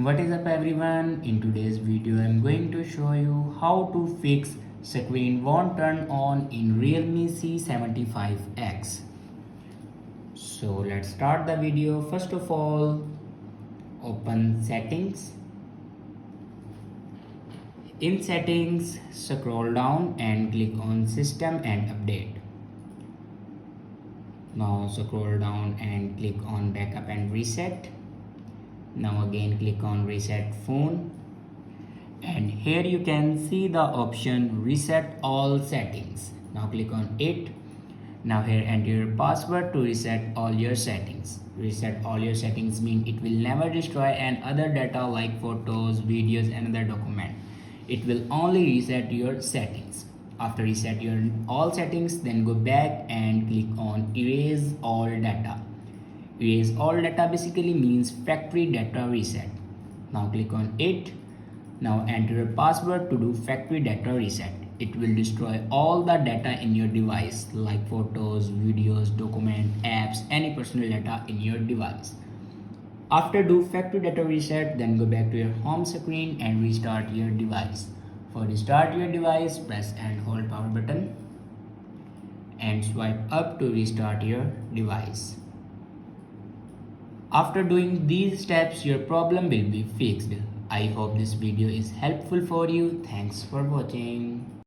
What is up everyone? In today's video I'm going to show you how to fix screen won't turn on in Realme C75x. So let's start the video. First of all, open settings. In settings, scroll down and click on system and update. Now scroll down and click on backup and reset. Now again click on reset phone, and here you can see the option reset all settings. Now click on it. Now here enter your password to reset all your settings. Reset all your settings means it will never destroy and other data like photos, videos and other document. It will only reset your settings. After reset your all settings, then go back and click on erase all data. Erase all data basically means factory data reset. Now click on it. Now enter a password to do factory data reset. It will destroy all the data in your device like photos, videos, document, apps, any personal data in your device. After do factory data reset, then go back to your home screen and restart your device. For restart your device, press and hold power button and swipe up to restart your device. After doing these steps, your problem will be fixed. I hope this video is helpful for you. Thanks for watching.